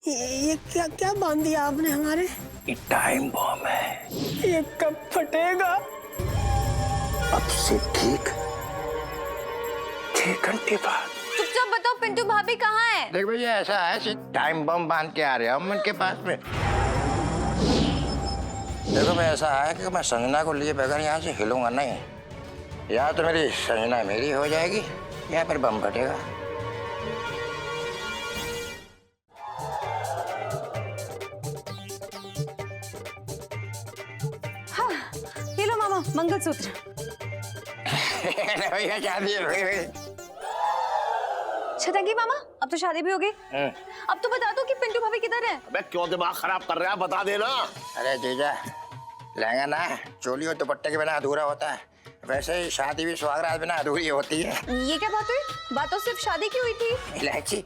ये क्या क्या बांध दिया आपने हमारे? ये टाइम बॉम्ब है। ये कब फटेगा? अब से ठीक 6 घंटे बाद। चुपचाप बताओ पिंटू भाभी कहाँ है? देख भैया ऐसा है, टाइम बम बांध के आ रहे हम उनके पास में। देखो भाई ऐसा है कि मैं संजना को लिए बगैर यहाँ से हिलूंगा नहीं। या तो मेरी संजना मेरी हो जाएगी या फिर बम फटेगा। हाँ, ये लो मामा मंगलसूत्र। भैया शादी हो गई। छतंगी मामा अब तो शादी भी हो गई। अब तो बता दो कि पिंटू भाभी किधर है? अबे क्यों दिमाग खराब कर रहा है, बता देना। अरे जीजा लहंगा ना चोली और दुपट्टे के बिना अधूरा होता है, वैसे ही शादी भी सुहागरात बिना अधूरी होती है। ये क्या बात हुई? बात तो सिर्फ शादी की हुई थी। इलायची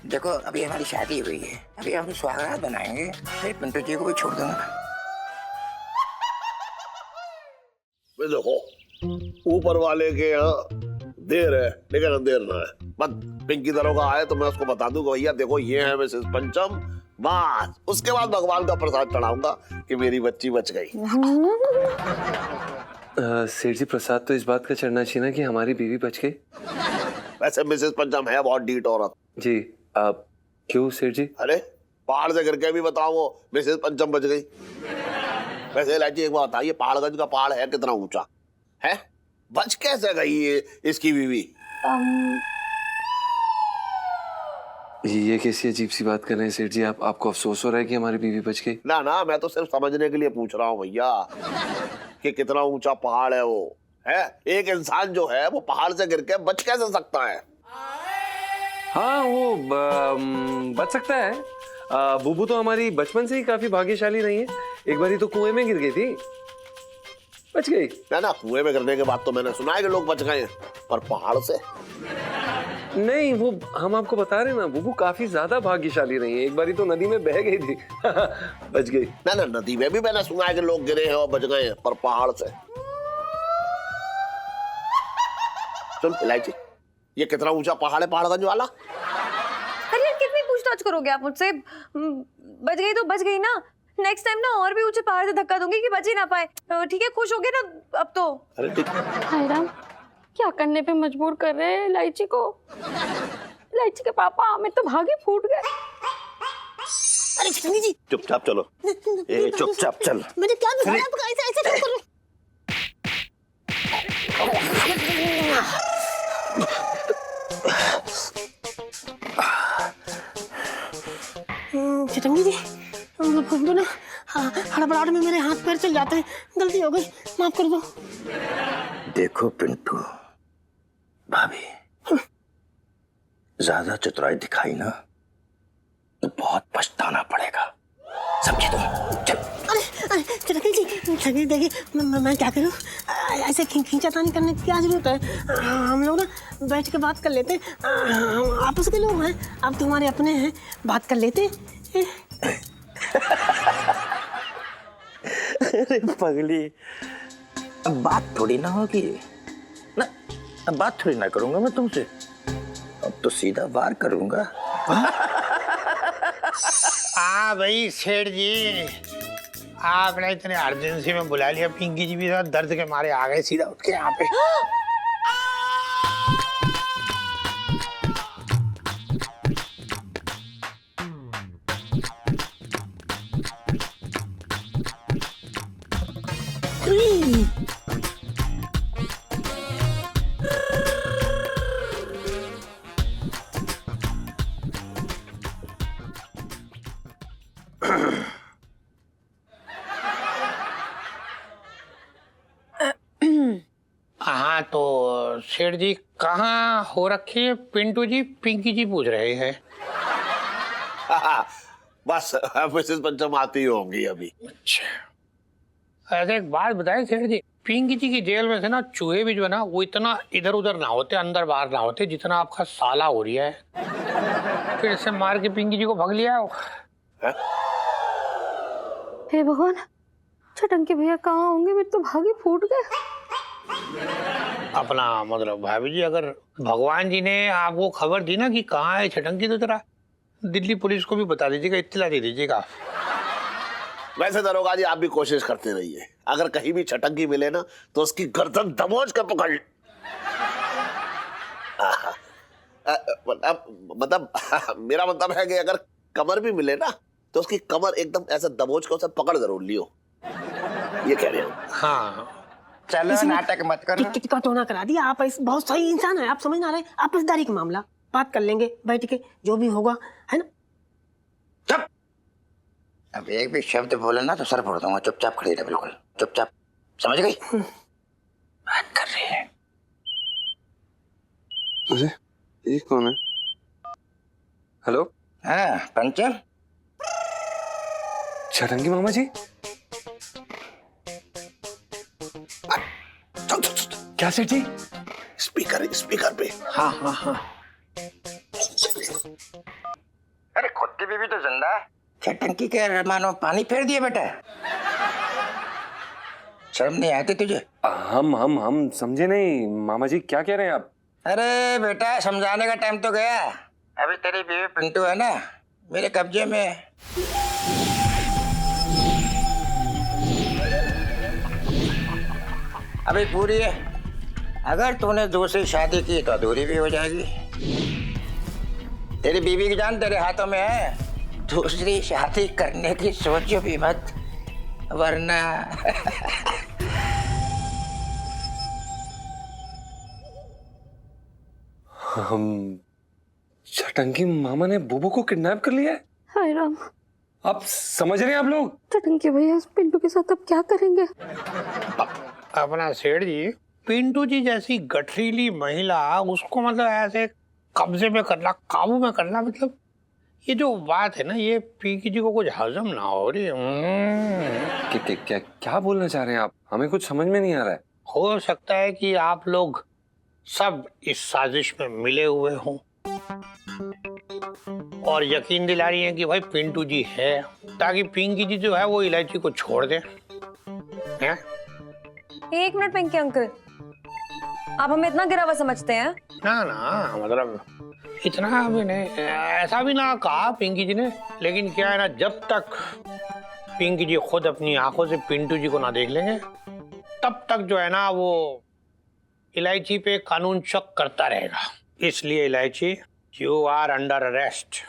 देखो अभी हमारी शादी हुई है, अभी हम सुहागरात बनाएंगे, फिर पिंटू जी को भी छोड़ दूंगा। देखो ऊपर वाले के यहाँ देर है लेकिन अंधेर ना है। बस पिंकी दरोगा आए तो मैं उसको बता दूंगा भैया देखो ये है मिसेस पंचम, बस उसके बाद भगवान का प्रसाद चढ़ाऊंगा कि मेरी बच्ची बच गई। सेठ जी प्रसाद तो इस बात का चढ़ना चाहिए ना कि हमारी बीवी बच गई। वैसे मिसेस पंचम है बहुत डीट औरत जी। आप क्यों सेठ जी? अरे पहाड़ से गिर के भी बताओ वो मिसेस पंचम बच गई। वैसे इलायची एक बात बताइए, पहाड़गंज का पहाड़ है कितना ऊंचा है, बच कैसे गई ये इसकी बीवी? ये कैसी अजीब सी बात कर रहे हैं सेठ जी? आपको अफसोस हो रहा है कि हमारी बीवी बच गई? ना ना मैं तो सिर्फ समझने के लिए पूछ रहा हूँ भैया कि कितना ऊंचा पहाड़ है वो है। एक इंसान जो है वो पहाड़ से गिर के बच कैसे सकता है? हाँ वो बच सकता है। बुबू तो हमारी बचपन से ही काफी भाग्यशाली रही है। एक बारी तो कुएं में गिर गई थी, बच गई। ना ना कुएं में गिरने के बाद तो मैंने सुना है कि लोग बच गए हैं, पर पहाड़ से नहीं, वो हम आपको बता रहे हैं ना, बुबू काफी ज्यादा भाग्यशाली रही है। एक बारी तो नदी में बह गई थी बच गई। ना ना नदी में भी मैंने सुना है कि लोग गिरे हैं और बच गए हैं, पर पहाड़ से। सुन इलायची ये कितना ऊंचा पहाड़ है पहाड़गंज वाला? अरे यार कितनी पूछताछ करोगे आप मुझसे? बच गई तो बच गई ना, नेक्स्ट टाइम ना और भी ऊंचे पहाड़ से धक्का दूंगी कि बच ही ना पाए। ठीक है खुश हो गए ना अब तो? अरे ठीक हाय राम, क्या करने पे मजबूर कर रहे हैं इलायची को? इलायची के पापा हमें तो भागे फूट गए। अरे छतंगी जी चुपचाप चलो, ए चुपचाप चल। मैंने क्या बिगाड़ा आपका? ऐसे ऐसे क्यों कर छतंगी जी तो ना हड़बड़ाहट में मेरे हाथ पैर चल जाते हैं, गलती हो गई, माफ कर दो। देखो पिंटू भाभी ज्यादा चतुराई दिखाई ना तो बहुत पछताना पड़ेगा, समझे तुम? चल। अरे छतंगी जी देखिए मैं क्या करूं, ऐसे खींचातानी करने की क्या जरूरत है? हम लोग ना बैठ के बात कर लेते हैं, हम आपस के लोग हैं, आप तुम्हारे अपने हैं, बात कर लेते हैं। अरे पगली अब बात थोड़ी ना होगी ना, अब बात थोड़ी ना करूंगा मैं तुमसे, अब तो सीधा वार करूंगा। भाई सेठ जी आपने इतने अर्जेंसी में बुला लिया, पिंकी जी भी दर्द के मारे आ गए सीधा उठ के यहाँ पे। हाँ तो सेठ जी कहाँ हो रखी है पिंटू जी? पिंकी जी पूछ रहे हैं। बस मिसेस पंचम आती होंगी अभी। अच्छा ऐसे एक बात बताएं सेठ जी, पिंकी जी की जेल में से ना चूहे भी जो है ना वो इतना इधर उधर ना होते, अंदर बाहर ना होते जितना आपका साला हो रही है। फिर से मार के पिंकी जी को भग लिया हो। हे भगवान, छटंकी भैया कहाँ होंगे? मेरे तो भागे फूट गए। अपना मतलब भाभी जी अगर भगवान जी ने आपको खबर दी ना कि कहाँ है छटंकी, तो जरा दिल्ली पुलिस को भी बता दीजिएगा, इत्तला दे दीजिएगा। वैसे दरोगा जी आप भी कोशिश करते रहिए, अगर कहीं भी छटंगी मिले ना तो उसकी गर्दन दबोच कर पकड़। मतलब मेरा मतलब है कि अगर कमर भी मिले ना तो उसकी कमर एकदम ऐसा दबोच कर उसे पकड़ जरूर लियो, ये कह रहे हो। हाँ चलो नाटक मत करो। टिकट का टोना करा दिया आप, बहुत सही इंसान है आप, समझ ना रहे, आपसदारी का मामला बात कर लेंगे बैठ के, जो भी होगा, है ना। चुप, अब एक भी शब्द बोले ना तो सर फोड़ दूंगा। चुपचाप खड़ी रहे, बिल्कुल चुपचाप, समझ गई? बात कर रही है। अरे ये कौन है? हेलो, हाँ पंचम, छटंगी मामा जी। क्या सेठ जी? स्पीकर पे। हाँ हाँ हाँ। अरे खुद की बीवी तो जिंदा है, छटंकी के मानो पानी फेर दिया बेटा। शर्म नहीं आती तुझे? हम समझे नहीं मामा जी, क्या कह रहे हैं आप? अरे बेटा समझाने का टाइम तो गया, अभी तेरी बीवी पिंटू है ना मेरे कब्जे में है। अभी पूरी है, अगर तूने दूसरी शादी की तो अधूरी भी हो जाएगी। तेरी बीवी की जान तेरे हाथों में है, दूसरी शादी करने की सोचो भी मत, वरना हम छटंगी मामा ने बुबू को किडनैप कर लिया है। हाय राम, आप समझ रहे हैं आप लोग? छटंकी भैया पिंटू के साथ अब क्या करेंगे? अपना सेठ जी, पिंटू जी जैसी गठरीली महिला, उसको मतलब ऐसे कब्जे में करना, काबू में करना, मतलब ये जो बात है ना, ये पिंकी जी को कुछ हजम ना हो रही। क्या बोलना चाह रहे हैं आप? हमें कुछ समझ में नहीं आ रहा है। हो सकता है कि आप लोग सब इस साजिश में मिले हुए हों और यकीन दिला रही हैं कि भाई पिंटू जी है, ताकि पिंकी जी जो है वो इलायची को छोड़ दें। हैं? 1 मिनट पिंकी अंकल, आप हमें इतना गिरा हुआ समझते हैं? ना मतलब इतना भी नहीं, ऐसा भी ना कहा पिंकी जी ने, लेकिन क्या है ना, जब तक पिंकी जी खुद अपनी आंखों से पिंटू जी को ना देख लेंगे तब तक जो है ना वो इलायची पे कानून शक करता रहेगा। इसलिए इलायची, यू आर अंडर अरेस्ट।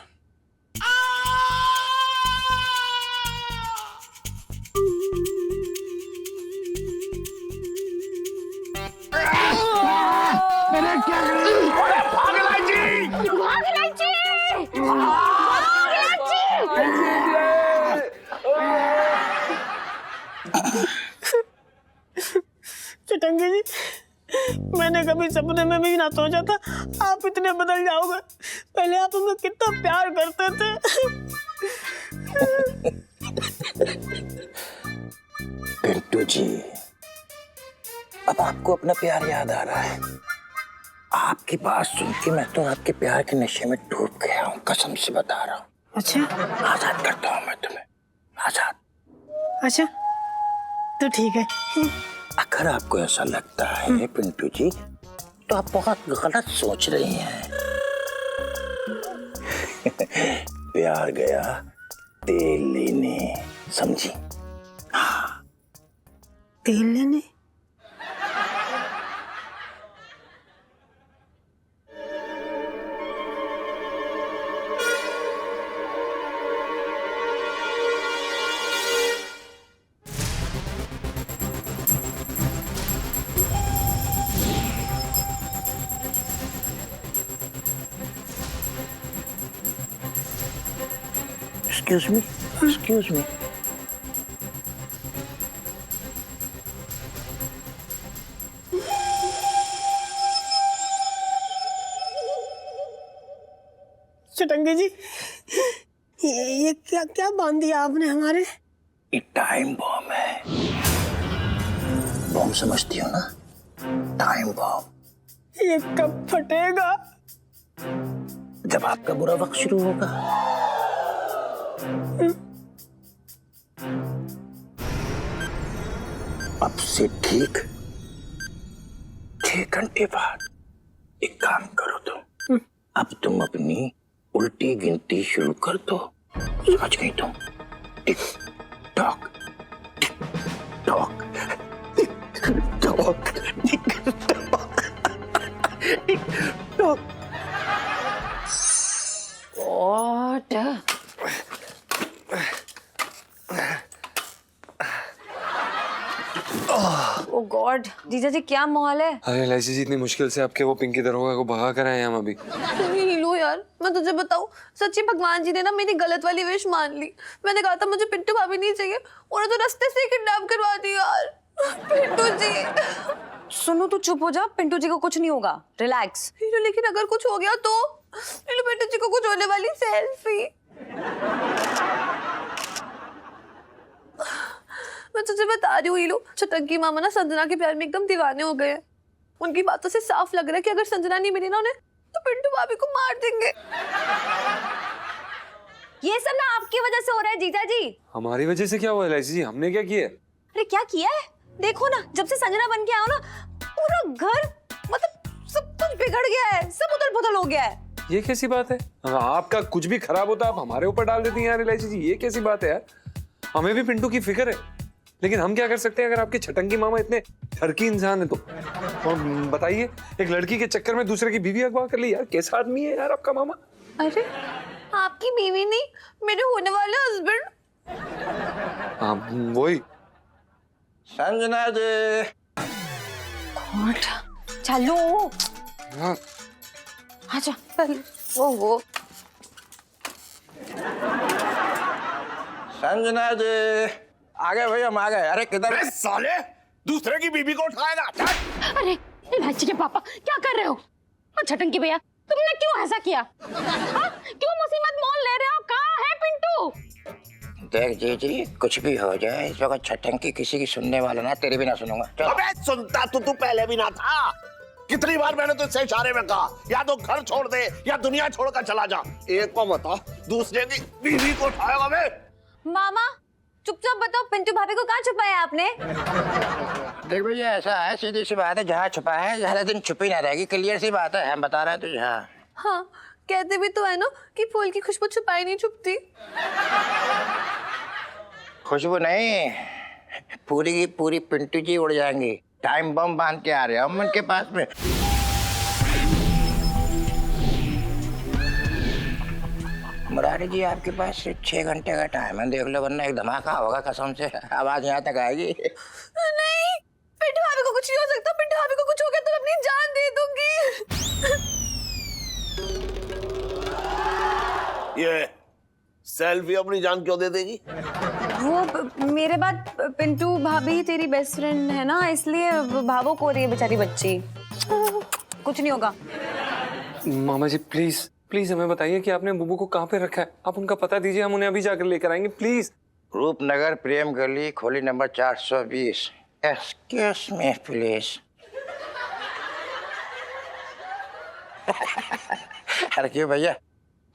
चटंगी जी, मैंने कभी सपने में भी ना सोचा था आप इतने बदल जाओगे। पहले आप हमें कितना प्यार करते थे। पिंटू जी, अब आपको अपना प्यार याद आ रहा है? आपकी बात सुन के मैं तो आपके प्यार के नशे में डूब गया हूँ, कसम से बता रहा हूँ। अच्छा आजाद करता हूँ मैं तुम्हें, आजाद। अच्छा तो ठीक है। अगर आपको ऐसा लगता है पिंटू जी तो आप बहुत गलत सोच रही हैं। प्यार गया तेल लेने, समझी? तेल लेने? Excuse me. चटंगी जी, ये क्या क्या बांध दिया आपने हमारे? ये टाइम बॉम्ब है। बॉम्ब समझती हो ना? Time bomb. ये कब फटेगा? जब आपका बुरा वक्त शुरू होगा। अब से ठीक 6 घंटे बाद एक काम करो तुम, अब तुम अपनी उल्टी गिनती शुरू कर दो। समझ गई तुम? Tick tock tick tock tick tock tick tock. What? Oh god, जीजा जी क्या माहौल है? अरे लाइसी जी, इतनी मुश्किल से आपके वो पिंकी दरोगा को भगा कर आए हम अभी। नीलू यार, मैं तुझे बताऊं, सच्ची भगवान जी ने ना मेरी गलत वाली विश मान ली। मैंने कहा था मुझे पिंटू भाभी नहीं चाहिए, उन्हें तो रास्ते से किडनैप करवा दिया यार। पिंटू जी। सुनो तू चुप हो जा, पिंटू जी को कुछ नहीं होगा, रिलैक्स। लेकिन अगर कुछ हो गया तो पिंटू जी को कुछ होने वाली सेल्फी। मैं तुझे बता रही हूँ हीलू, छटंकी मामा ना संजना के प्यार में एकदम दीवाने हो गए हैं। उनकी बातों से साफ लग रहा है कि अगर संजना नहीं मिली ना उन्हें, तो पिंटू भाभी को मार देंगे। ये सब ना आपकी वजह से हो रहा है जीजा जी। हमारी वजह से क्या हुआ लाइसी जी? हमने क्या किया? अरे क्या किया है? देखो ना, जब से संजना बन के आओ ना, पूरा घर मतलब सब कुछ बिगड़ गया है, सब उथल-पुथल हो गया है। ये कैसी बात है? आपका कुछ भी खराब होता आप हमारे ऊपर डाल देती हैं यार लाइसी जी, ये कैसी बात है यार? हमें भी पिंटू की फिक्र है, लेकिन हम क्या कर सकते हैं अगर आपके छटंकी मामा इतने ठरकी इंसान है तो? और बताइए, एक लड़की के चक्कर में दूसरे की बीवी अगवा कर ली यार, कैसा आदमी है यार आपका मामा? अरे आपकी बीवी नहीं, मेरे होने वाले हस्बैंड। हाँ वही। संजना जी। चलो हाँ आजा पहले वो संजना जी आ गए भाई, हम आ गए। अरे किधर? अरे साले, दूसरे की बीबी को उठाएगा? अरे लालची के पापा, क्या कर रहे हो? और छटंकी भैया, तुमने क्यों ऐसा किया? हाँ? क्यों मुसीबत मोल ले रहे हो? कहाँ है पिंटू? देख जी, कुछ भी हो जाए इस वक्त छटंकी किसी की सुनने वाला ना, तेरी भी ना सुनूंगा। चल। अबे सुनता तो तू पहले भी ना था। कितनी बार मैंने तुझसे इशारे में कहा, या तो घर छोड़ दे या दुनिया छोड़कर चला जा। एक को बता, दूसरे की बीवी को उठाएगा बे? मामा चुपचाप बताओ, पिंटू भाभी को कहाँ छुपाया आपने? देख भैया, ऐसा है, सीधी सी बात है, जहाँ छुपा है ज्यादा दिन छुपी ना रहेगी। क्लियर सी बात है, हम बता रहे हैं तुझे। हाँ, कहते भी तो है ना कि फूल की खुशबू छुपाई नहीं छुपती। खुशबू नहीं, पूरी की पूरी पिंटू जी उड़ जाएंगी। टाइम बम बांध के आ रहे हम उनके पास में। मुरारी जी, आपके पास सिर्फ 6 घंटे का टाइम है, देख लो, वरना एक धमाका होगा कसम से, आवाज यहाँ तक आएगी। नहीं, पिंटू भाभी को कुछ नहीं हो सकता। पिंटू भाभी को कुछ हो गया तो मैं अपनी जान दे दूंगी। ये सेल्फी अपनी जान क्यों दे देगी? वो मेरे बाद पिंटू भाभी तेरी बेस्ट फ्रेंड है ना, इसलिए भावुक हो रही है बेचारी बच्ची। कुछ नहीं होगा। मामा जी प्लीज प्लीज हमें बताइए कि आपने बुबू को कहाँ पे रखा है? आप उनका पता दीजिए, हम उन्हें अभी जाकर लेकर आएंगे प्लीज। रूपनगर प्रेम गली, खोली नंबर 420। Excuse me please. अरे क्यों भैया,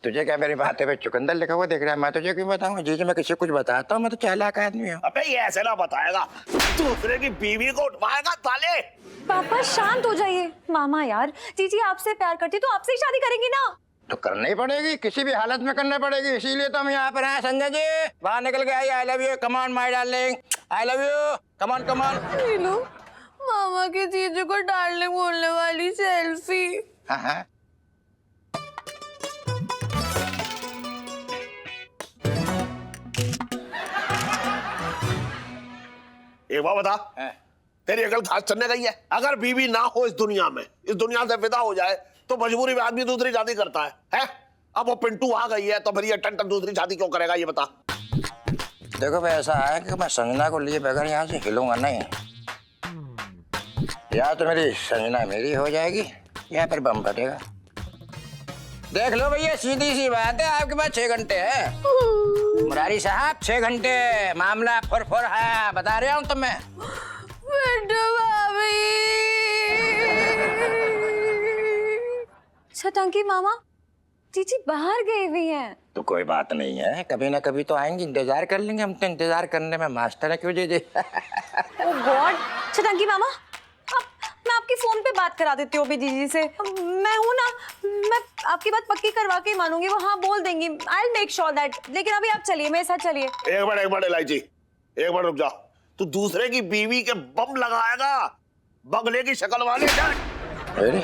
तुझे क्या मेरी बातें पे चुकंदर लिखा हुआ दिख रहा है? मैं तुझे क्यों बताऊंगा? जी मैं किसी को कुछ बताता हूँ, मैं तो चालाक आदमी हूँ। अबे ये ऐसे ना बताएगा, दूसरे की बीवी को उठवाएगा साले। पापा शांत हो जाइए। मामा यार, जीजी आपसे प्यार करती तो आपसे ही शादी करेंगी ना। तो करनी ही पड़ेगी, किसी भी हालत में करनी पड़ेगी, इसीलिए तो हम यहाँ पर हैं। संजय जी बाहर निकल के आइए। I love you, come on my darling, I love you, come on come on. Neelu, मामा के जीजू को डार्लिंग बोलने वाली सेल्फी। हाँ हाँ, एक बात बता, तेरी अकल घास चढ़ने गई है? अगर बीवी ना हो इस दुनिया से विदा हो जाए, तो मजबूरी में आदमी दूसरी शादी करता है? अब वो पिंटू आ गई है तो फिर ये टन दूसरी शादी क्यों करेगा, ये बता। देखो भाई, ऐसा है कि मैं संजना को लिए बगैर यहाँ से हिलूंगा नहीं। या तो मेरी संजना मेरी हो जाएगी या फिर बम फटेगा। देख लो भैया, सीधी सी बात है, आपके पास 6 घंटे है। मुरारी साहब 6 घंटे, मामला फुर है, बता रहा हूँ तुम्हें। छटंकी मामा, जीजी बाहर गई हुई हैं। तो कोई बात नहीं है, कभी ना कभी तो आएंगी, इंतजार कर लेंगे। हम तो इंतजार करने में मास्टर है, क्यों जी। ओह गॉड, छटंकी मामा, मैं आपकी फोन पे बात करा देती हूँ अभी जीजी से। मैं हूँ ना, मैं आपकी बात पक्की करवा के मानूंगी, वो हाँ बोल देंगी। I make sure that. लेकिन अभी आप चलिए, मेरे साथ चलिए। एक मिनट इलायची, एक मिनट रुक जा। तू दूसरे की बीवी के बम लगाएगा, बगले की शक्ल वाले। अरे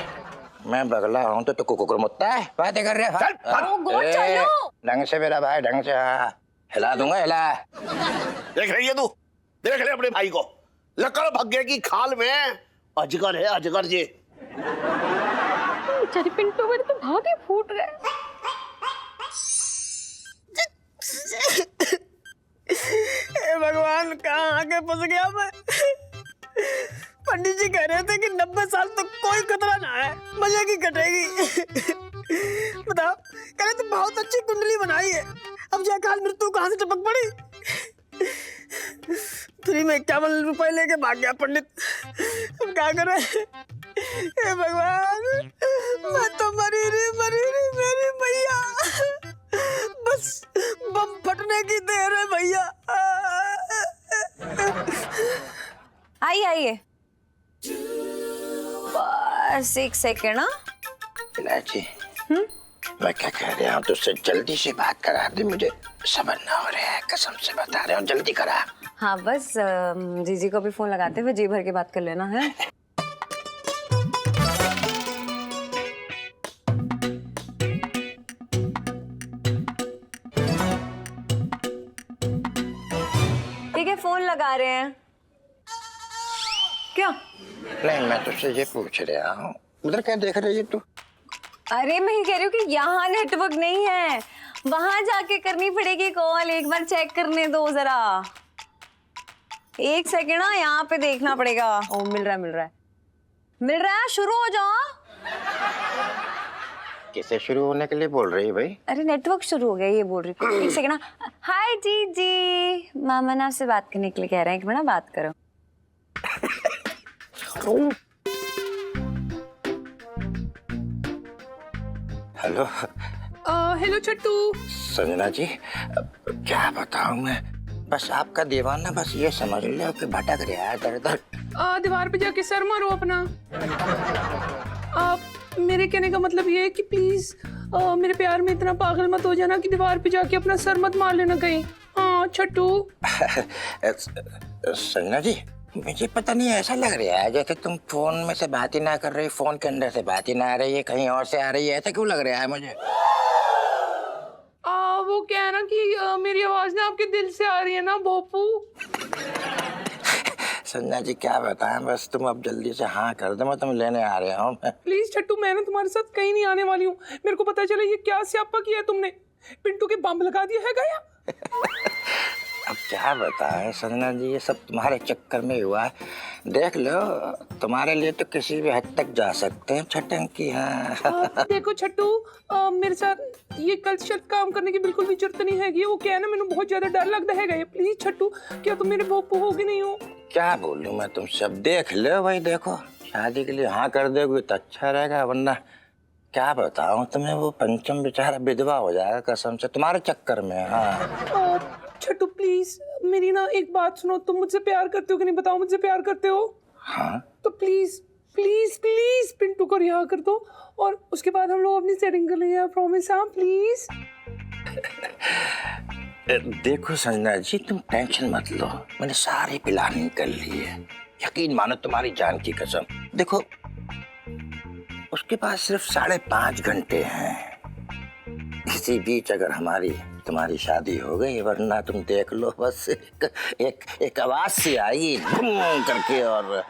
मैं बगला हूँ तो कुकुर मुत्ता है, बातें कर रहे चलो ढंग से मेरा भाई, ढंग से। हाँ हिला दूंगा, हिला। देख रही है तू, देख ले अपने भाई को। लकड़ भग्गे की खाल में अजगर है, अजगर जी। बेचारी पिंटू मेरे तो भागे फूट गए। हे भगवान, कहाँ आके फंस गया मैं। पंडित जी कह रहे थे कि 90 साल तक कोई खतरा ना है, मजे की कटेगी। बताओ, कह रहे थे बहुत अच्छी कुंडली बनाई है, अब जाके हाल मृत्यु कहाँ से टपक पड़ी। फ्री में 51 रुपए लेके भाग गया पंडित। अब क्या करे। हे भगवान, मैं तो मरी रे मेरी भैया। बस बम फटने की देर है भैया। आइए बस एक सेकेंड। ना इलायची, मैं क्या कह रहा हूँ, तुझसे जल्दी से बात करा दे, मुझे समझ ना हो रहा है, कसम से बता रहे हूँ, जल्दी करा। हाँ बस जीजी को भी फोन लगाते हुए जी भर के बात कर लेना है। ठीक है, फोन लगा रहे हैं। क्या? नहीं, मैं तुझसे ये पूछ रहा हूँ, उधर क्या देख रही है तू? अरे मैं कह रही हूँ कि यहाँ नेटवर्क नहीं है, वहां जाके करनी पड़ेगी कॉल। एक बार चेक करने दो जरा, एक सेकेंड ना, यहाँ पे देखना पड़ेगा। ओ मिल रहा है, शुरू हो जाओ। किसे शुरू होने के लिए बोल रही है भाई? अरे नेटवर्क शुरू हो गया, ये बोल रही हूँ। एक सेकेंड ना। हाय जी, मामा ना आपसे बात करने के लिए कह रहे हैं, एक मिनट बात करो। हेलो। हेलो छट्टू। संजना जी, क्या बताऊं मैं, बस आपका दीवाना, बस ये समझ लो कि भटक रहा है इधर उधर। दीवार पे जाके सर मारो अपना। मेरे कहने का मतलब ये है कि प्लीज मेरे प्यार में इतना पागल मत हो जाना कि दीवार पे जाके अपना सर मत मार लेना कहीं। हाँ छट्टू। संजना जी, मुझे पता नहीं, ऐसा लग रहा है जैसे तुम फोन में से बात ही ना कर रही, फोन के अंदर से बात ही ना आ रही है, कहीं और से आ रही है, ऐसा क्यों लग रहा है मुझे? वो क्या है ना कि मेरी आवाज ना आपके दिल से आ रही है ना भोपू। संजना जी क्या बताएं, बस तुम अब जल्दी से हाँ कर दो, मैं तुम लेने आ रहा हूँ। प्लीज छट्टू, मैं ना तुम्हारे साथ कहीं नहीं आने वाली हूँ। मेरे को पता चला ये क्या स्यापा किया है तुमने, पिंटू के बम लगा दिया है गया। अब क्या बताएं संजना जी, ये सब तुम्हारे चक्कर में हुआ है। देख लो, तुम्हारे लिए तो किसी भी हद तक जा सकते हैं छटंकी। हाँ देखो छट्टू, मेरे साथ ये गलत शब्द काम करने की बिल्कुल भी जरूरत नहीं है। वो क्या है ना, मैंने बहुत ज्यादा डर लगता है। प्लीज छट्टू, क्या तुम मेरे भोपू हो कि नहीं हो? क्या बोलूं मैं तुमसे, अब देख लो भाई, देखो शादी के लिए हाँ कर दोगे तो अच्छा रहेगा, वरना क्या बताऊं तुम्हें, वो पंचम बेचारा विधवा हो जाएगा कसम से तुम्हारे चक्कर में। हाँ छट्टू प्लीज मेरी ना एक बात सुनो, तुम मुझसे प्यार करते हो कि नहीं, बताओ मुझसे प्यार करते हो? हाँ तो प्लीज प्लीज प्लीज पिंटू को रिहा कर दो और उसके बाद हम लोग अपनी सेटिंग कर लेंगे, प्रॉमिस। हाँ प्लीज। देखो संजना जी, तुम टेंशन मत लो, मैंने सारी प्लानिंग कर ली है, यकीन मानो तुम्हारी जान की कसम। देखो उसके पास सिर्फ 5.5 घंटे हैं, इसी बीच अगर हमारी तुम्हारी शादी हो गई, वरना तुम देख लो बस एक आवाज से आई बूम करके और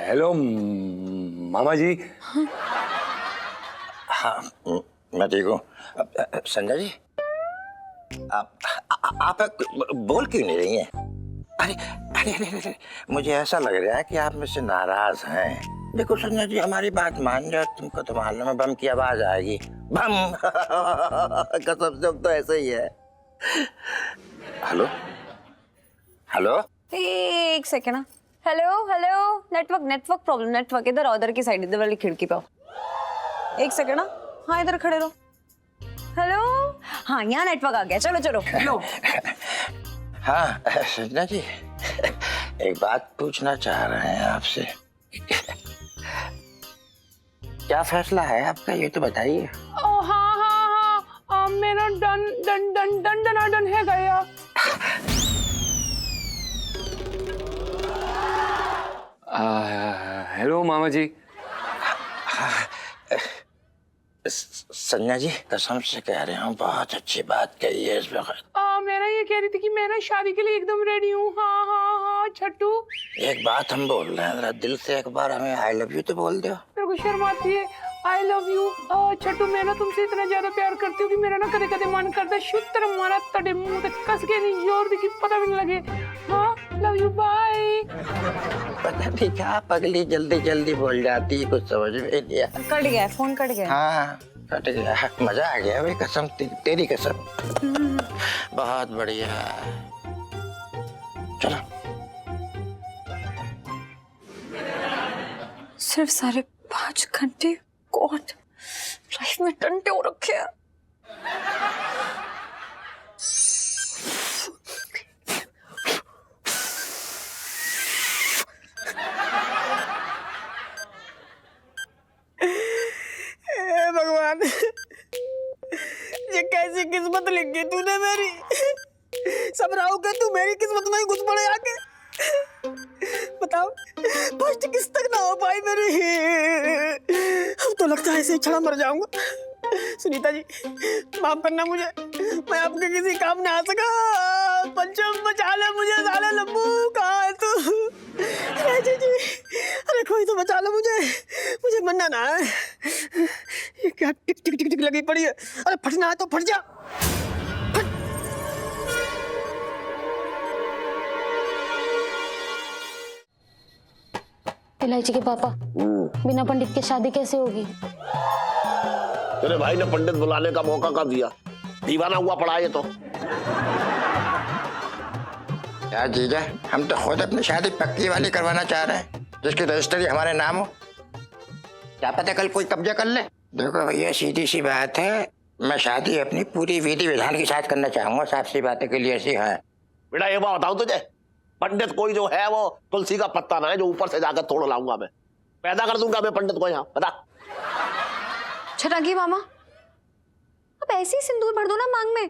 हेलो मामा जी। हाँ मैं ठीक हूँ। संजय जी, आप बोल क्यों नहीं रही हैं? अरे अरे अरे अरे, मुझे ऐसा लग रहा है कि आप मुझसे नाराज हैं। देखो संजय जी, हमारी बात मान जाओ, तुमको तो मालूम है बम की आवाज आएगी, बम। कसम से तो ऐसे ही है। हेलो हेलो, एक second. Hello, network problem, network इधर उधर की साइड, इधर वाली खिड़की पे आओ। एक सेकेंड। हाँ इधर खड़े रहो। हेलो, हाँ यहाँ नेटवर्क आ गया, चलो चलो। लो। हाँ संजना जी, एक बात पूछना चाह रहे हैं आपसे। क्या फैसला है आपका, ये तो बताइए। हाँ हाँ हाँ, मेरा done done done done done done है गया। हेलो मामा जी। संजना जी कसम से कह रहे हूँ, बहुत अच्छी बात कही है इस वक्त। मैं ना ये कह रही थी कि मैं ना शादी के लिए एकदम रेडी हूँ। हाँ हाँ हाँ छट्टू, एक बात हम बोल रहे हैं, जरा दिल से एक बार हमें आई लव यू तो बोल दो। मेरे को शर्म आती है। आई लव यू छट्टू, मैं ना तुमसे इतना ज्यादा प्यार करती हूँ कि मेरा ना कदे कदे मन करता है शुद्ध मारा तड़े मुंह तक कस के नहीं जोर दी कि पता भी नहीं लगे। हाँ लव यू, बाय। पता नहीं क्या पगली जल्दी जल्दी बोल जाती है, कुछ समझ में नहीं आया। कट गया फोन, कट गया। हाँ कट गया, मजा आ गया भाई, कसम तेरी कसम। बहुत बढ़िया, चलो। सिर्फ 5.5 घंटे, गॉड लाइफ में टंटे हो रखे हैं। भगवान, ये कैसी किस्मत लिखी तूने मेरी। सब राहु के तू मेरी किस्मत में ही घुस पड़े आके। बताओ फर्स्ट किस तक ना हो पाई मेरी। अब तो लगता है ऐसे छड़ा मर जाऊंगा। सुनीता जी माफ करना मुझे, मैं आपके किसी काम नहीं आ सका। पंचम बचा ले मुझे, साले लंबू कहाँ है तू? राजी जी अरे कोई तो बचा लो मुझे, मुझे मरना ना है। ये क्या टिक टिक टिक टिक लगी पड़ी है? अरे फटना है तो फट जा। इलायची के पापा, बिना पंडित के शादी कैसे होगी? तेरे भाई ने पंडित बुलाने का मौका कब दिया? दीवाना हुआ पड़ा है ये तो। यार जीजा, हम तो खुद अपनी शादी पक्की वाली करवाना चाह रहे हैं, जिसकी रजिस्ट्री हमारे नाम हो। क्या पता कल कोई कब्जा कर ले। देखो भैया सीधी सी बात है, मैं शादी अपनी पूरी विधि विधान के साथ करना चाहूंगा। साफ सी बातें के लिए ऐसी है। बेटा ये बात बताऊं तुझे, पंडित कोई जो है वो तुलसी का पत्ता ना है जो ऊपर से जाकर तोड़ लाऊंगा मैं। पैदा कर दूंगा मैं पंडित को यहाँ, बता। छटांगी मामा, अब ऐसे ही सिंदूर भर दो ना मांग में,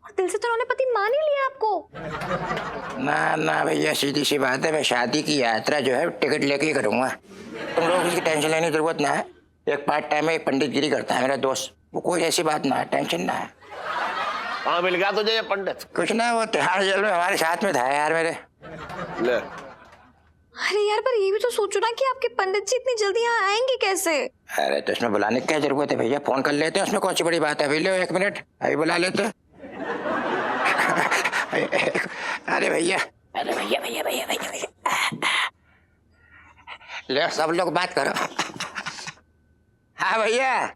और दिल से तो उन्होंने पति मान ही लिया आपको। ना ना भैया सीधी सी बात है, मैं शादी की यात्रा जो है टिकट लेके ही करूंगा। तुम लोग इसकी टेंशन लेने की जरूरत ना है। एक पार्ट टाइम में एक पंडित गिरी करता है मेरा दोस्त, वो कोई ऐसी बात ना है, टेंशन ना है। हाँ मिल गया तुझे ये पंडित? कुछ ना, वो तिहाड़ जेल में हमारे साथ में था यार मेरे। ले। अरे यार पर ये भी तो सोचो ना कि आपके पंडित जी इतनी जल्दी यहाँ आएंगे कैसे? अरे तो इसमें बुलाने की क्या जरूरत है भैया, फोन कर लेते हैं, उसमें कौन सी बड़ी बात है। अभी लो 1 मिनट, अभी बुला लेते हैं। अरे भैया, अरे भैया भैया भैया भैया भैया, ले सब लोग बात करो। हाँ भैया,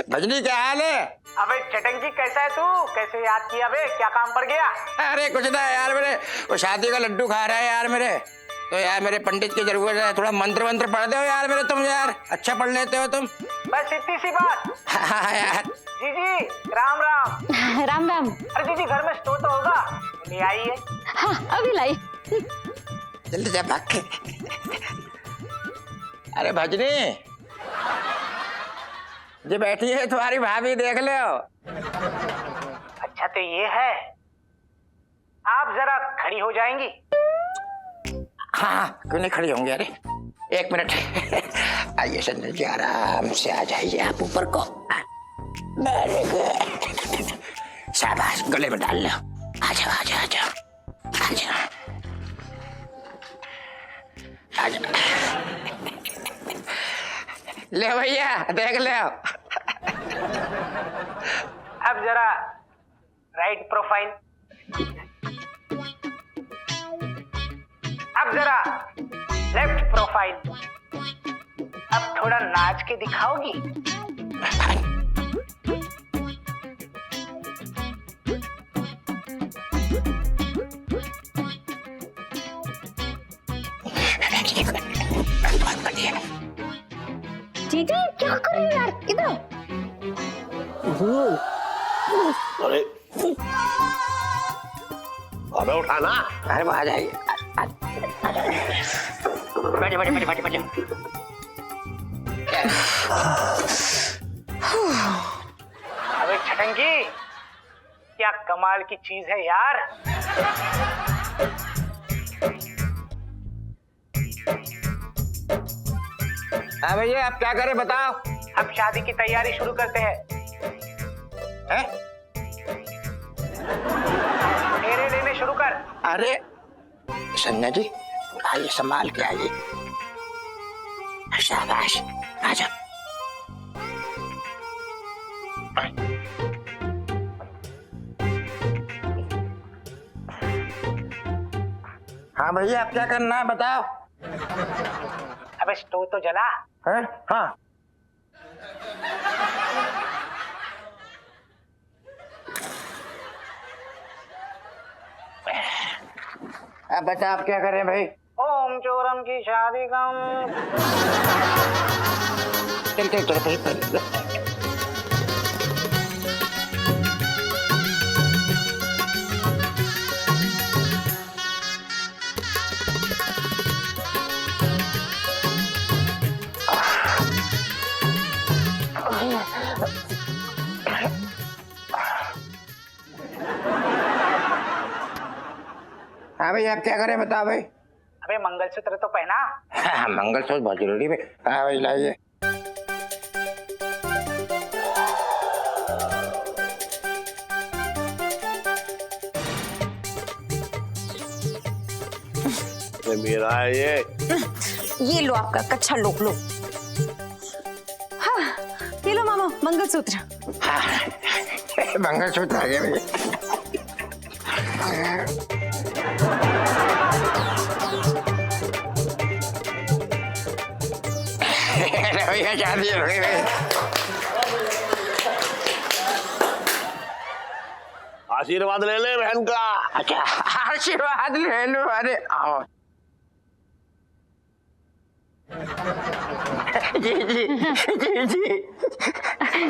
भजनी क्या हाल है? अबे चटक जी कैसा है तू? कैसे याद किया बे? क्या काम पड़ गया? अरे कुछ ना यार, मेरे वो शादी का लड्डू खा रहा है यार मेरे, तो यार मेरे पंडित की जरूरत है। थोड़ा मंत्र वंत्र पढ़ दो यार मेरे, तुम यार अच्छा पढ़ लेते हो तुम। बस इतनी सी बात। हाँ यार। जीजी राम राम। राम राम। अरे जीजी घर में स्टोव तो होगा, ले आई है। हाँ अभी लाई। जल्दी जा भाग के। अरे भजनी जो बैठी है तुम्हारी भाभी, देख लो। अच्छा तो ये है, आप जरा खड़ी हो जाएंगी? हाँ क्यों नहीं खड़ी होंगे। अरे 1 मिनट। आइए संजय जी आराम से आ जाइए आप ऊपर को। वेरी गुड, शाबाश, गले में डाल लो। आ जाओ आ जाओ आ जाओ आ जाओ आ जाओ। ले भैया देख लो। अब जरा राइट प्रोफाइल, अब जरा लेफ्ट प्रोफाइल। अब थोड़ा नाच के दिखाओगी? जीजी क्या कर रही हो यार, इधर। अरे अबे उठाना। अरे वो आ जाइए, बैठे बैठे बैठे बैठे बैठे। अबे छटंगी, क्या कमाल की चीज है यार। हाँ भैया, आप क्या करें बताओ। अब शादी की तैयारी शुरू करते हैं। हैं? फेरे लेने शुरू कर। अरे संजना जी, आइए संभाल के आइए। शाबाश, आजा। हाँ भैया, आप क्या करना है बताओ। अबे स्टोव तो जला। है? हाँ। अब बता, आप क्या करें भाई। ओम चोरम की शादी कम। चल चल चल चल। हाँ भाई, आप क्या करें बताओ भाई। अबे मंगलसूत्र तो पहना। हाँ, मंगलसूत्र बहुत जरूरी है। हाँ भाई, लाइए। मेरा है ये लो आपका कच्चा लोक लो। हाँ, ये लो मामा मंगलसूत्र। हाँ, मंगलसूत्र आ गया भैया। भैया शादी हो गई। आशीर्वाद ले ले बहन का। अच्छा, आशीर्वाद ले लो। अरे आओ। जी जी जी जी।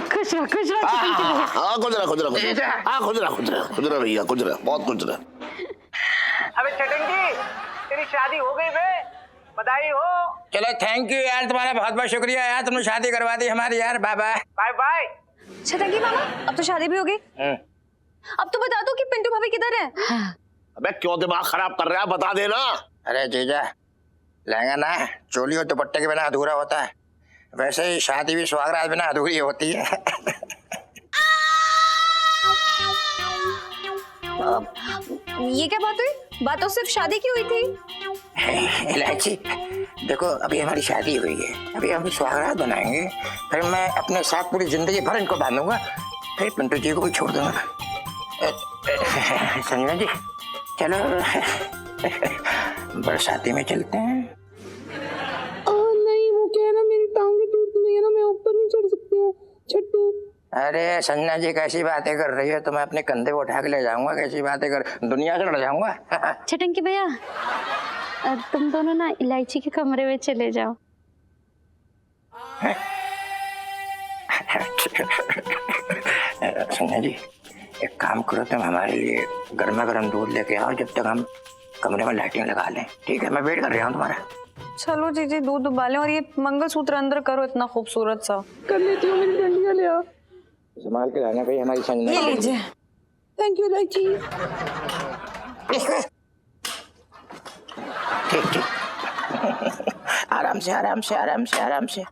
खुश रहो खुश रहो। हाँ खुजरा खुजरा खुजरा। हाँ खुजरा खुजरा खुजरा भैया, खुजरा बहुत खुजरा। अबे छटंगी, तेरी शादी हो गई बे, बधाई हो। चलो थैंक यू यार, तुम्हारा बहुत बहुत शुक्रिया यार, तुमने शादी करवा दी हमारी यार। Bye bye. Bye bye. Chhatangi मामा, अब तो शादी भी हो गई। अब तो बता दो कि पिंटू भाभी किधर है। अबे क्यों दिमाग खराब कर रहा है, बता देना। अरे जीजा, लहंगा ना चोली और दुपट्टे के बिना अधूरा होता है, वैसे ही शादी भी सुहागरात बिना अधूरी होती है। ये क्या बात हुई? बात तो सिर्फ शादी की हुई थी। इलायची, देखो अभी हमारी शादी हुई है, अभी हम सुहागरात बनाएंगे, फिर मैं अपने साथ पूरी जिंदगी भर इनको बांधूंगा, फिर पिंटू जी को भी छोड़ दूंगा। संजना जी चलो बरसाती में चलते हैं। नहीं, वो क्या है ना, मेरी टांगे टूट गई है ना, मैं ऊपर नहीं चढ़ सकती हूँ छट्टू। अरे संजना जी कैसी बातें कर रही है, तो मैं अपने कंधे को उठा के ले जाऊंगा, कैसी बातें कर, दुनिया से लड़ जाऊंगा। छटंकी भैया, तुम दोनों ना इलायची के कमरे में चले जाओ। संजना जी एक काम करो, तुम हमारे लिए गर्मा गर्म दूध लेके आओ, जब तक हम कमरे में लाइटिंग लगा लें। ठीक है, मैं वेट कर रहा हूँ तुम्हारा। चलो जीजी दूध उबालें और ये मंगलसूत्र अंदर करो, इतना खूबसूरत सा। कर लेती हूँ, मेरी डंडियाँ ले आओ। संभाल के लाना भाई हमारी संजना। ये लीजिए। थैंक यू इलायची। ठीक ठीक। आराम से आराम से आराम से आराम से।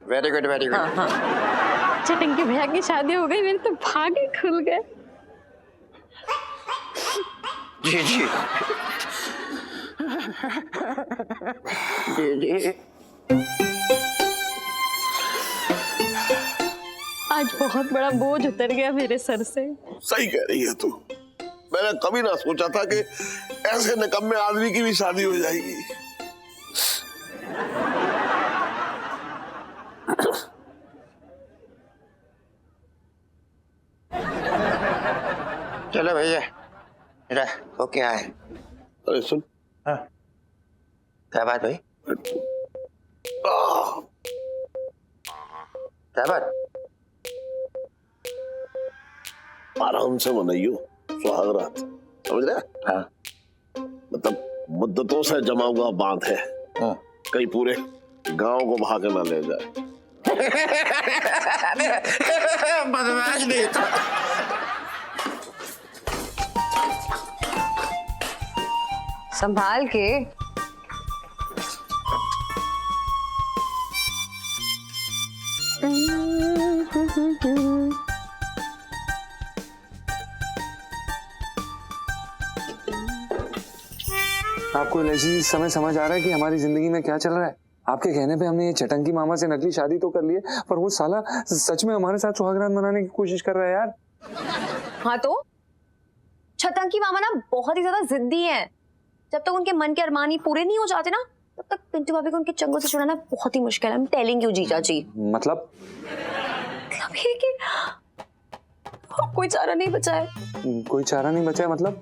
Very good very good. Chhatanki भैया की शादी हो गई, मेरे तो भागे खुल गए। जी जी जी जी। आज बहुत बड़ा बोझ उतर गया मेरे सर से। सही कह रही है तू, मैंने कभी ना सोचा था कि ऐसे निकम्मे आदमी की भी शादी हो जाएगी। चलो भैया, मेरा वो क्या है? अरे सुन। हाँ क्या बात भाई? क्या बात? आराम से मनाइयो सुहागरात, समझ रहे? हाँ। मतलब मुद्दतों से जमा हुआ बांध है, कहीं पूरे गांव को बहा के ना ले जाए। बदमाश नहीं तो। संभाल के। आपको इलायची जी इस समय समझ आ रहा है कि हमारी जिंदगी में क्या चल रहा है? आपके कहने पे हमने ये चटंकी मामा से नकली शादी तो कर ली है, पर वो साला सच में हमारे साथ सुहागरात मनाने की कोशिश कर रहा है यार। हाँ तो छटंकी मामा ना बहुत ही ज्यादा जिद्दी हैं। जब तक उनके मन के अरमान ही पूरे नहीं हो जाते ना, तब तक पिंटू भाभी को उनके चंगुल से छुड़ाना बहुत ही मुश्किल है। I'm telling you जीजा जी। मतलब ये कि कोई चारा नहीं बचा है। कोई चारा नहीं बचा है मतलब?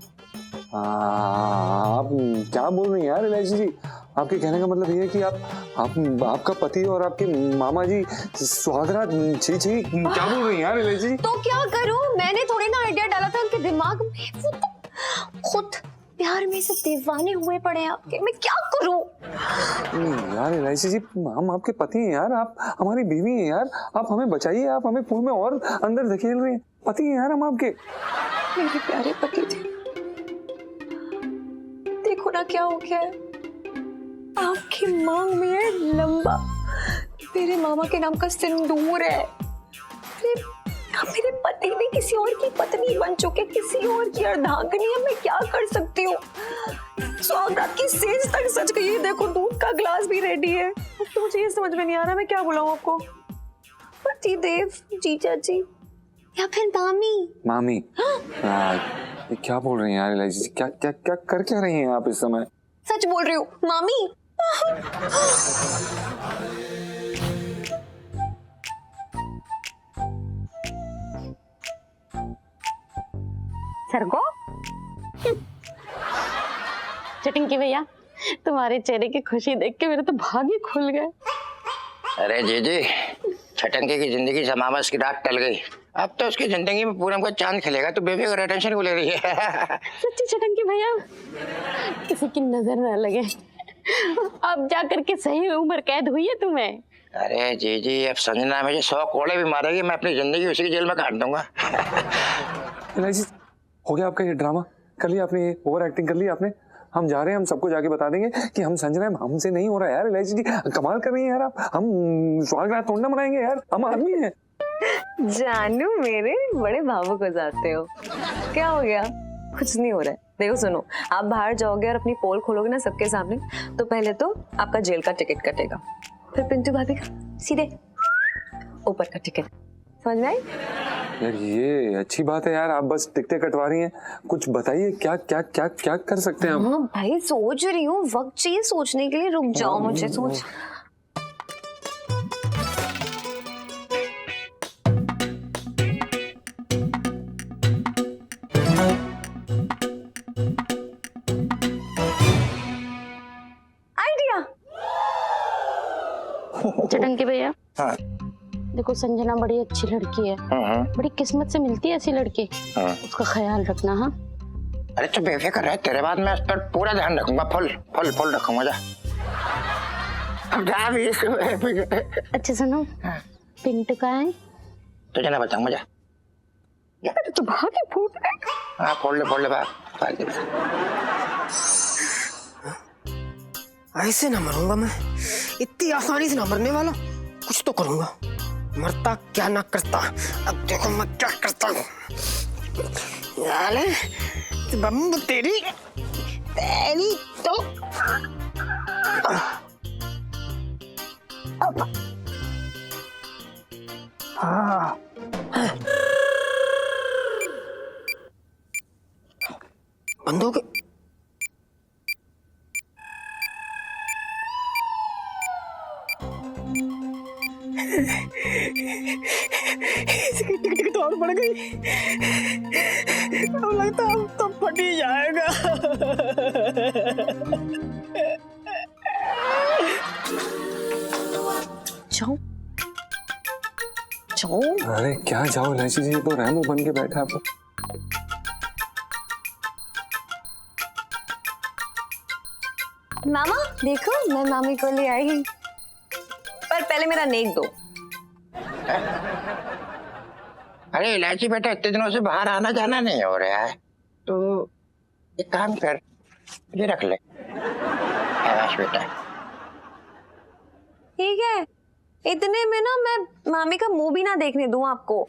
आप क्या बोल रही हैं यार इलायची जी? आपके कहने का मतलब ये है कि आपका पति और आपके मामा जी सुहागरात? छी छी, क्या बोल रही हैं यार इलायची जी? तो क्या करूं? मैंने थोड़ी ना आइडिया डाला था उनके दिमाग में, वो तो खुद प्यार में से दीवाने हुए पड़े हैं आपके। मैं क्या करूं? यार इलायची जी, हम आपके पति हैं यार, आप हमारी बीवी हैं यार, आप हमें बचाइए, आप हमें कुएं में और अंदर धकेल रहे हैं। पति हैं यार हम आपके। मेरे प्यारे पति थे, देखो ना क्या हो गया है। आपकी मांग में है लंबा मेरे मामा के नाम का सिंदूर है। मेरे पति भी किसी और की पत्नी बन चुके, किसी और की अर्धांगिनी है। मैं क्या कर सकती हूँ? सुहागरात की सेज तक सज गई है, देखो दूध का ग्लास भी रेडी है। अब तो मुझे ये समझ में नहीं आ रहा मैं क्या बुलाऊं आपको, पति देव, जीजा जी या फिर मामी? मामी? ये क्या बोल रही हैं यार इलायची जी? क्या क्या क्या कर क्या रही हैं आप इस समय? सच बोल रही हूँ मामी। सरगो चटंकी भैया, तुम्हारे चेहरे की खुशी देख के मेरे तो भाग ही खुल गए। अरे जीजी, छटंकी की जिंदगी समावस की रात टल गई, अब तो उसकी जिंदगी में पूरा हमको चांद खिलेगा। तो बेबी और टेंशन को ले रही है। सच्ची चटंकी भैया, किसी की नजर न लगे, अब जा करके सही उम्र कैद हुई है तुम्हें। अरे जीजी, अब संजना मुझे 100 कोड़े भी मारेगी, मैं अपनी जिंदगी उसी की जेल में काट दूंगा। इलायची, हो गया आपका ये ड्रामा? कर लिया आपने, ये ओवर एक्टिंग कर ली आपने। हम जा रहे हैं, हम सबको जाके बता देंगे कि हम संजना, हमसे नहीं हो रहा यार। इलायची जी कमाल कर रही हैं यार आप। हम सुहागरात थोड़ा मनाएंगे यार, हम आदमी हैं। जानू मेरे बड़े भावुक हो जाते हो। क्या हो गया? कुछ नहीं हो रहा है। देखो सुनो, आप बाहर जाओगे और अपनी पोल खोलोगे ना सबके सामने, तो पहले तो आपका जेल का टिकट कटेगा, फिर पिंटू भाभी का सीधे ऊपर का टिकट। समझ में आई? यार ये अच्छी बात है यार, आप बस टिकटें कटवा रही हैं। कुछ बताइए क्या क्या क्या क्या कर सकते हैं हम? हाँ भाई, सोच रही हूँ, वक्त चाहिए सोचने के लिए। रुक जाओ, मुझे सोच। आइडिया। चटंकी भैया, हाँ। देखो संजना बड़ी अच्छी लड़की है, बड़ी किस्मत से मिलती है ऐसी लड़की। उसका ख्याल रखना। हाँ। अरे तो बेफिक्र रह, तेरे बाद मैं उस पर पूरा ध्यान रखूंगा, फुल फुल फुल रखूंगा। जा अब जा भी। अच्छा सुनो, पिंटू का है? तुझे ना बताऊंगा, जा। तो भागे फूट रहे। हाँ फोड़ ले बाप। ऐसे ना मरूंगा मैं, इतनी आसानी से ना मरने वाला। कुछ तो करूंगा, मरता क्या ना करता। अब देखो मैं क्या करता हूँ। बम तेरी तो हाँ। बंद हो गए। टिकट और बढ़ गई, अब लगता है अब तो फट ही जाएगा। जाओ जाओ। अरे क्या जाओ इलायची जी, ये तो रैमो बन के बैठा है आप। मामा देखो मैं मामी को ले आई, पर पहले मेरा नेक दो। अरे इलायची बेटा, इतने दिनों से बाहर आना जाना नहीं हो रहा है, तो एक काम कर, ये रख ले। आवाज बेटा। ठीक है, इतने में ना मैं मामी का मुंह भी ना देखने दूं आपको।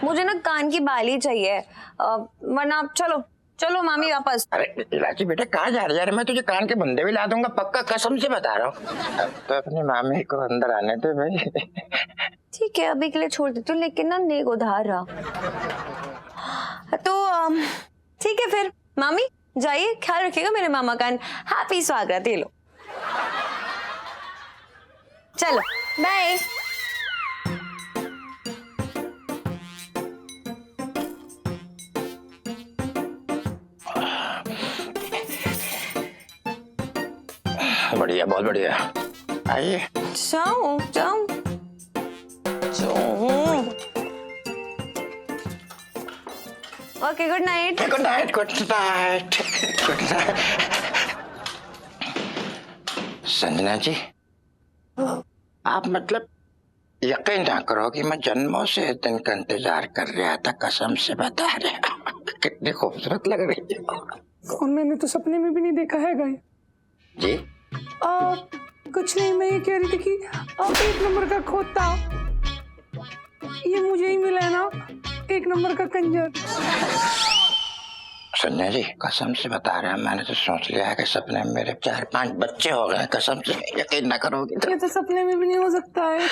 मुझे ना कान की बाली चाहिए, वरना आप चलो चलो मामी वापस। अरे इलायची बेटा कहाँ जा रही है? मैं तुझे कान के बंदे भी ला दूंगा, पक्का कसम से बता रहा हूँ। अब तो अपनी मामी को अंदर आने दे भाई। ठीक है अभी के लिए छोड़ देती हूँ, लेकिन ना नेक उधार रहा। तो ठीक है फिर मामी जाइए, ख्याल रखिएगा मेरे मामा का। हैप्पी स्वागत, ये लो। चलो बाय। बढ़िया, बहुत बढ़िया। आइए। जाओ जाओ जाओ। Okay good night. Good night, good night, good night. Sanjana ji, आप मतलब यकीन ना करो कि मैं जन्मों से इस दिन का इंतजार कर रहा था, कसम से बता रहा हूँ। कितनी खूबसूरत लग रही है। और मैंने तो सपने में भी नहीं देखा है गाय जी। कुछ नहीं, मैं ये कह रही थी कि आप एक नंबर का खोता, ये मुझे ही मिला है ना, एक नंबर का कंजर। संजय जी कसम से बता रहे हैं, मैंने तो सोच लिया है कि सपने में मेरे 4-5 बच्चे हो गए, कसम से यकीन ना करोगी तो। ये तो सपने में भी नहीं हो सकता है।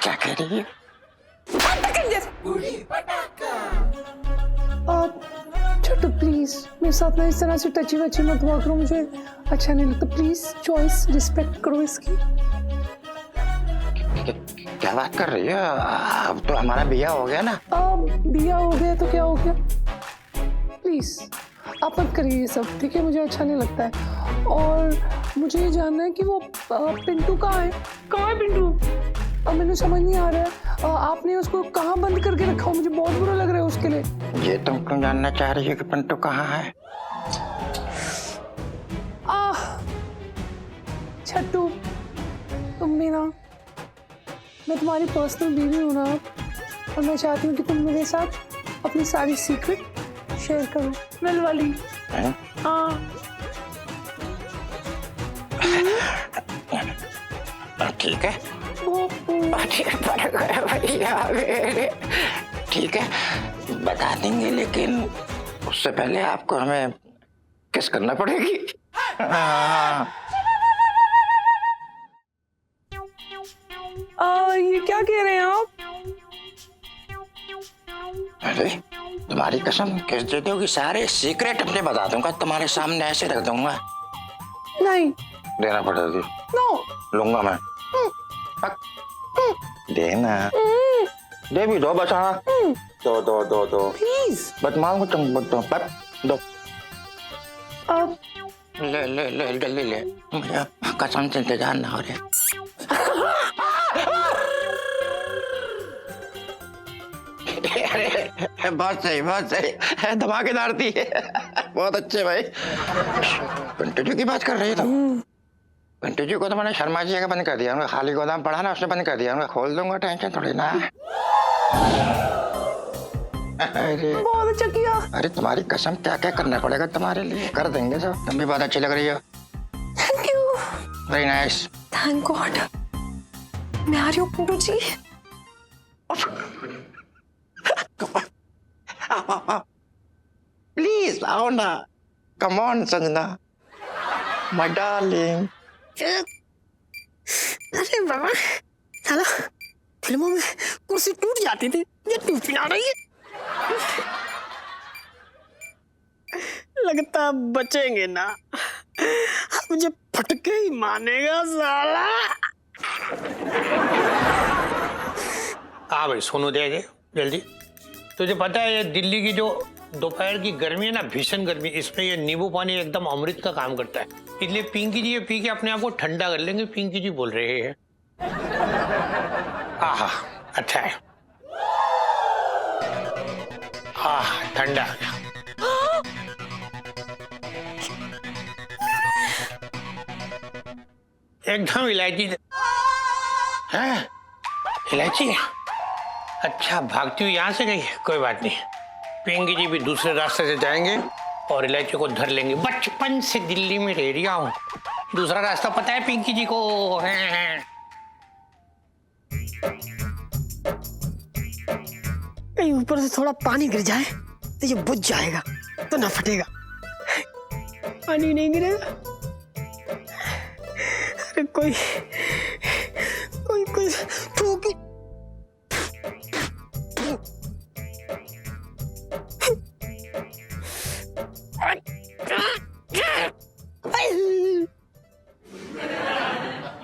क्या कह रही है? छोटू प्लीज मेरे साथ ना इस तरह से टची वची मत हुआ करो, मुझे अच्छा नहीं लगता। प्लीज चॉइस रिस्पेक्ट करो इसकी। क्या बात कर रही है? अब तो हमारा बिया हो गया ना। बिया हो गया तो क्या हो गया? प्लीज आप मत करिए ये सब, ठीक है? मुझे अच्छा नहीं लगता है। और मुझे ये जानना है कि वो पिंटू कहाँ है? कहाँ है पिंटू? अब मैंने समझ नहीं आ रहा है, आपने उसको कहाँ बंद करके रखा? मुझे बहुत बुरा लग रहा है उसके लिए। ये तुम क्यों जानना चाह रही है कि पिंटू कहाँ है? छट्टू तुम भी ना, मैं तुम्हारी पर्सनल बीवी हूँ ना, और मैं चाहती हूँ कि तुम मेरे साथ अपनी सारी सीक्रेट शेयर करो। नल वाली। हाँ ठीक है, ठीक है बता देंगे, लेकिन उससे पहले आपको हमें किस करना पड़ेगी। ये क्या कह रहे हैं आप? अरे तुम्हारी कसम किस दे दोगी? सारे सीक्रेट अपने बता दूंगा, तुम्हारे सामने ऐसे रख दूंगा। नहीं देना पड़ेगी। नो लूंगा मैं। देना। दे भी दो बचा। दो दो दो दो प्लीज। बट मांगो तुम, दो दो। अब ले ले ले जल्दी ले, मुझे कसम से इंतजार ना हो रहा। बहुत सही, बहुत सही, धमाकेदार थी। बहुत अच्छे भाई। पिंटू जी की बात कर रही है तुम? पिंटू जी को तो मैंने शर्मा जी का बंद कर दिया, उनका खाली गोदाम पड़ा ना, उसने बंद कर दिया, उनका खोल दूंगा, टेंशन थोड़ी ना। अरे बहुत अच्छा किया। अरे तुम्हारी कसम, क्या क्या करना पड़ेगा तुम्हारे लिए, कर देंगे सब। तुम भी बहुत अच्छी लग रही हो। Thank you. Very nice. Thank God. मैं आ रही हूँ पिंटू जी। प्लीज आओ ना, come on Sanjana, my darling. अरे बाबा, साला फिल्मों में कुर्सी टूट जाती थी, ये टूट ना रही है। लगता बचेंगे ना, अब मुझे फटके ही मानेगा साला। हाँ भाई सोनू दे दे जल्दी। तुझे पता है ये दिल्ली की जो दोपहर की गर्मी है ना, भीषण गर्मी, इसमें ये नींबू पानी एकदम अमृत का काम करता है। इसलिए पिंकी जी ये पी के अपने आप को ठंडा कर लेंगे। पिंकी जी बोल रहे हैं। आहा अच्छा है। हाँ ठंडा आ गया। एकदम इलायची है। इलायची अच्छा भागती हुई यहाँ से गई, कोई बात नहीं। पिंकी जी भी दूसरे रास्ते से जाएंगे और इलायची को धर लेंगे। बचपन से दिल्ली में रह रहा हूँ, दूसरा रास्ता पता है पिंकी जी को। कहीं ऊपर से थोड़ा पानी गिर जाए तो ये बुझ जाएगा, तो ना फटेगा। पानी नहीं गिरेगा। अरे कोई कोई कोई ठोकी।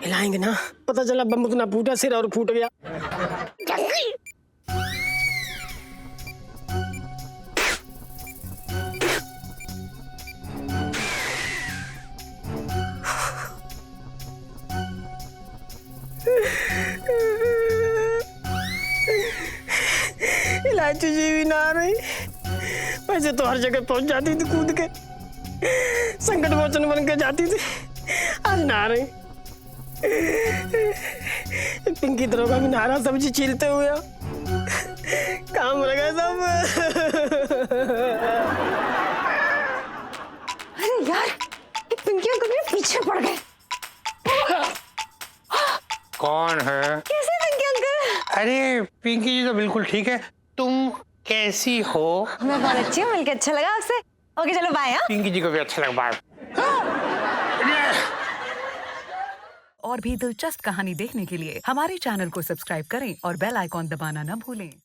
हिलाएंगे ना, पता चला बम उतना फूटा सिर और फूट गया। इलायची जी भी ना आ रही। वैसे तो हर जगह पहुंच जाती थी कूद के, संकट मोचन बन के जाती थी, आज ना आ रही। पिंकी दरोगा भी नारा सब्जी छीलते हुए काम लगा सब। अरे यार, ये पिंकी अंकल मेरे पीछे पड़ गए। कौन है? कैसे पिंकी अंकल? अरे पिंकी जी तो बिल्कुल ठीक है, तुम कैसी हो? मैं बहुत अच्छी हूँ, मिलके अच्छा लगा आपसे। ओके चलो बाय। पिंकी जी को भी अच्छा लगा, बाय। और भी दिलचस्प कहानी देखने के लिए हमारे चैनल को सब्सक्राइब करें और बेल आइकॉन दबाना न भूलें।